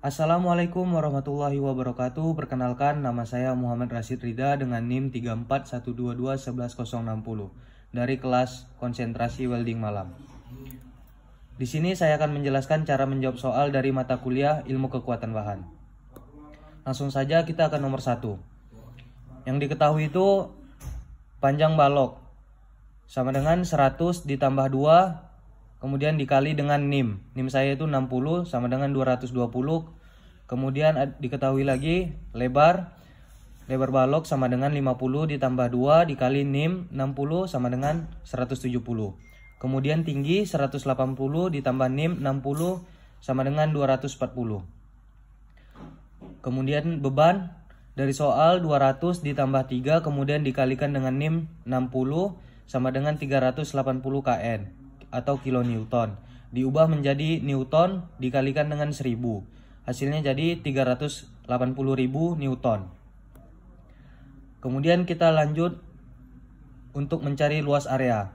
Assalamualaikum warahmatullahi wabarakatuh. Perkenalkan, nama saya Muhammad Rashid Ridha dengan NIM 3412211060 dari kelas konsentrasi welding Malam. Di sini saya akan menjelaskan cara menjawab soal dari mata kuliah Ilmu Kekuatan Bahan. Langsung saja kita ke nomor 1. Yang diketahui itu panjang balok sama dengan 100 ditambah 2 kemudian dikali dengan NIM. NIM saya itu 60 sama dengan 220. Kemudian diketahui lagi lebar balok sama dengan 50 ditambah 2 dikali NIM 60 sama dengan 170. Kemudian tinggi 180 ditambah NIM 60 sama dengan 240. Kemudian beban dari soal 200 ditambah 3 kemudian dikalikan dengan NIM 60 sama dengan 380 kN atau kilonewton. Diubah menjadi newton dikalikan dengan 1000. Hasilnya jadi 380.000 newton. Kemudian kita lanjut untuk mencari luas area.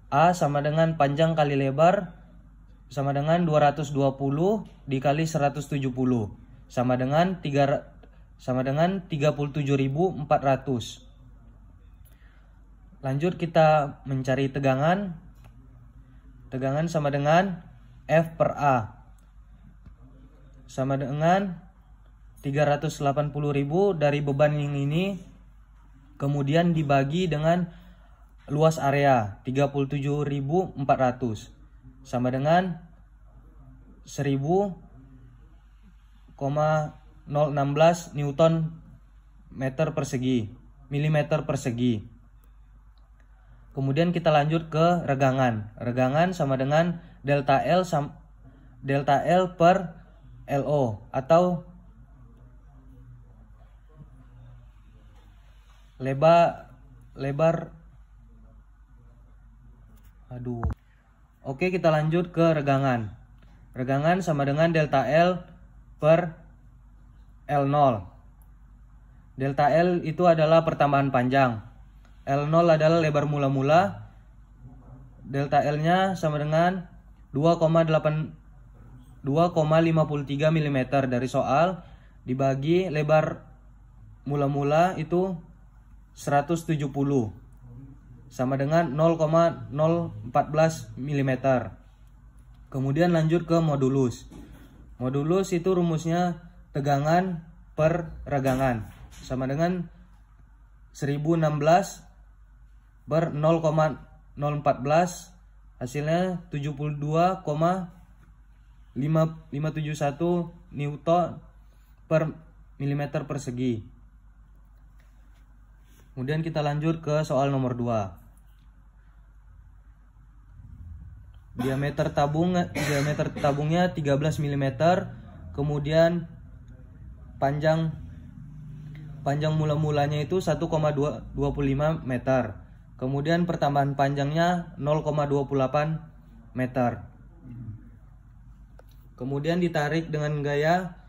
A sama dengan panjang kali lebar sama dengan 220 dikali 170 sama dengan 37.400. Lanjut kita mencari tegangan. Tegangan sama dengan F per A sama dengan 380.000 dari beban yang ini kemudian dibagi dengan luas area 37.400 sama dengan 1000,016 Newton meter persegi milimeter persegi. Kemudian kita lanjut ke regangan. Regangan sama dengan delta L per LO atau lebar. Oke, kita lanjut ke regangan. Regangan sama dengan delta L per L0. Delta L itu adalah pertambahan panjang. L0 adalah lebar mula-mula. Delta L-nya sama dengan 2,53 mm dari soal dibagi lebar mula-mula itu 170 sama dengan 0,014 mm. Kemudian lanjut ke modulus. Modulus itu rumusnya tegangan per regangan sama dengan 1016 per 0,014 hasilnya 72,571 Newton per milimeter persegi. Kemudian kita lanjut ke soal nomor 2. Diameter tabungnya 13 mm. Kemudian panjang mula-mulanya itu 1,25 meter. Kemudian pertambahan panjangnya 0,28 meter. Kemudian ditarik dengan gaya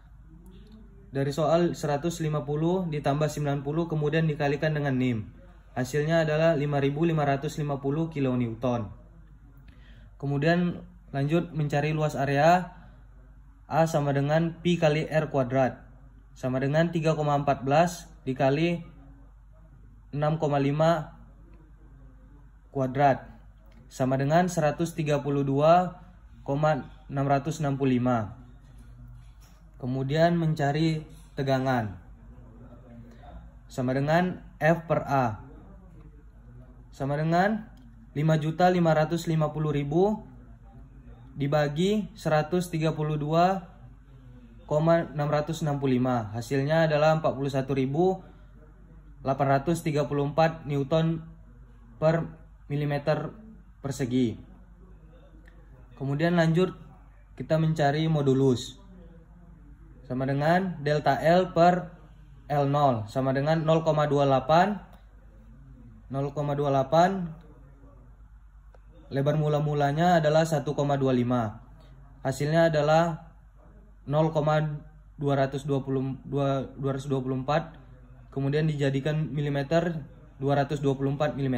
dari soal 150 ditambah 90 kemudian dikalikan dengan NIM. Hasilnya adalah 5.550 kilonewton. Kemudian lanjut mencari luas area. A sama dengan pi kali R kuadrat sama dengan 3,14 dikali 6,5 kuadrat sama dengan 132,665. Kemudian mencari tegangan sama dengan F per A sama dengan 5.550.000 dibagi 132,665. Hasilnya adalah 41.834 Newton per milimeter persegi. Kemudian lanjut kita mencari modulus sama dengan delta L per L0 sama dengan 0,28. Lebar mula-mulanya adalah 1,25. Hasilnya adalah 0,224 kemudian dijadikan milimeter 224 mm.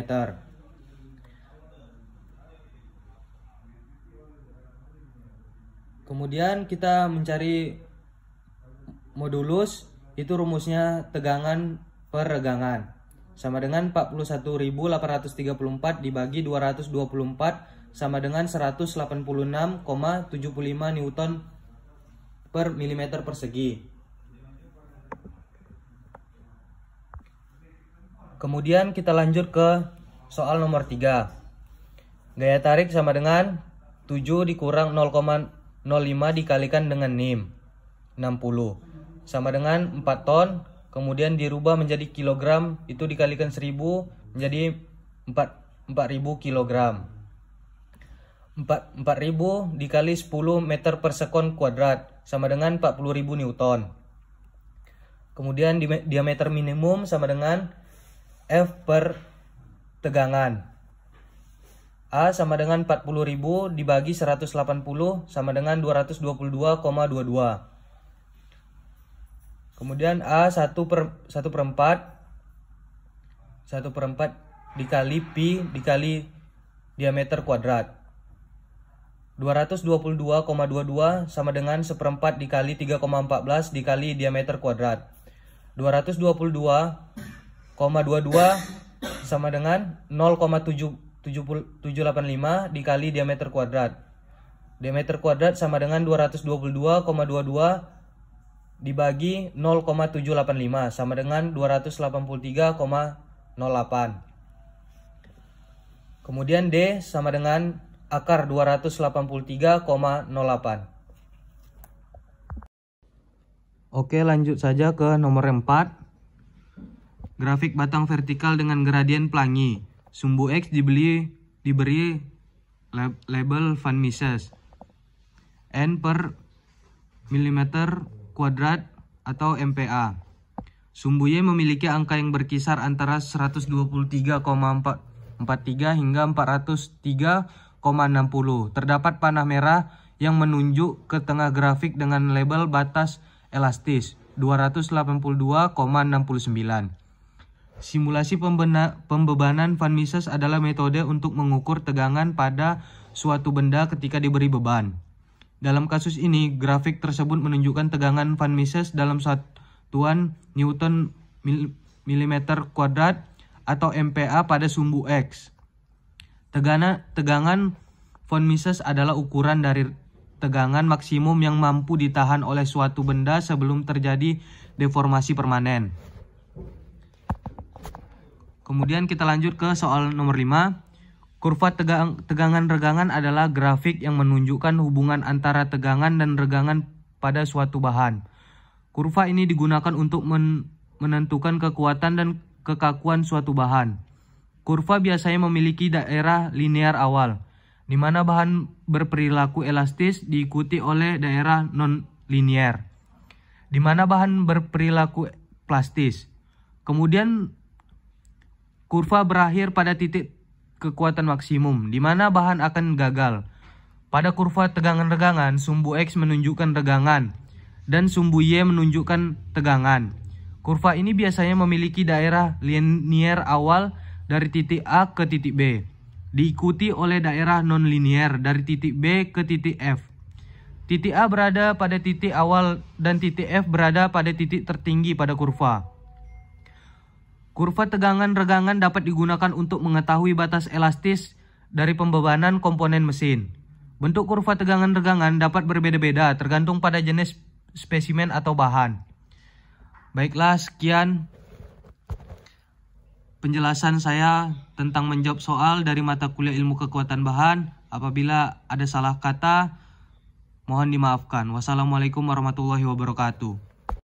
Kemudian kita mencari modulus, itu rumusnya tegangan per regangan. Sama dengan 41.834 dibagi 224 sama dengan 186,75 Newton per milimeter persegi. Kemudian kita lanjut ke soal nomor 3. Gaya tarik sama dengan 7 dikurang 0,05 dikalikan dengan NIM 60 sama dengan 4 ton. Kemudian dirubah menjadi kilogram, itu dikalikan 1000 menjadi 4000 kilogram. 4000 dikali 10 meter per sekon kuadrat sama dengan 40.000 Newton. Kemudian diameter minimum sama dengan F per tegangan. A sama dengan 40.000 dibagi 180 sama dengan 222,22. Kemudian A 1/4 dikali pi dikali diameter kuadrat. 222,22 sama dengan 1/4 dikali 3,14 dikali diameter kuadrat. 222,22 sama dengan 0,785 dikali diameter kuadrat. Diameter kuadrat sama dengan 222,22 dibagi 0,785 sama dengan 283,08. Kemudian D sama dengan akar 283,08. Oke, lanjut saja ke nomor 4. Grafik batang vertikal dengan gradien pelangi. Sumbu X diberi label Van Mises. N per milimeter kuadrat atau MPa. Sumbu Y memiliki angka yang berkisar antara 123,43 hingga 403,60. Terdapat panah merah yang menunjuk ke tengah grafik dengan label batas elastis 282,69. Simulasi pembebanan Van Mises adalah metode untuk mengukur tegangan pada suatu benda ketika diberi beban. Dalam kasus ini, grafik tersebut menunjukkan tegangan Van Mises dalam satuan Newton milimeter kuadrat atau MPa pada sumbu X. Tegangan Van Mises adalah ukuran dari tegangan maksimum yang mampu ditahan oleh suatu benda sebelum terjadi deformasi permanen. Kemudian kita lanjut ke soal nomor 5. Kurva tegangan regangan adalah grafik yang menunjukkan hubungan antara tegangan dan regangan pada suatu bahan. Kurva ini digunakan untuk menentukan kekuatan dan kekakuan suatu bahan. Kurva biasanya memiliki daerah linear awal, di mana bahan berperilaku elastis diikuti oleh daerah non-linear, di mana bahan berperilaku plastis. Kemudian kurva berakhir pada titik kekuatan maksimum, di mana bahan akan gagal. Pada kurva tegangan regangan, sumbu X menunjukkan regangan dan sumbu Y menunjukkan tegangan. Kurva ini biasanya memiliki daerah linear awal dari titik A ke titik B, diikuti oleh daerah non-linear dari titik B ke titik F. Titik A berada pada titik awal dan titik F berada pada titik tertinggi pada kurva. Kurva tegangan regangan dapat digunakan untuk mengetahui batas elastis dari pembebanan komponen mesin. Bentuk kurva tegangan regangan dapat berbeda-beda tergantung pada jenis spesimen atau bahan. Baiklah, sekian penjelasan saya tentang menjawab soal dari mata kuliah ilmu kekuatan bahan. Apabila ada salah kata, mohon dimaafkan. Wassalamualaikum warahmatullahi wabarakatuh.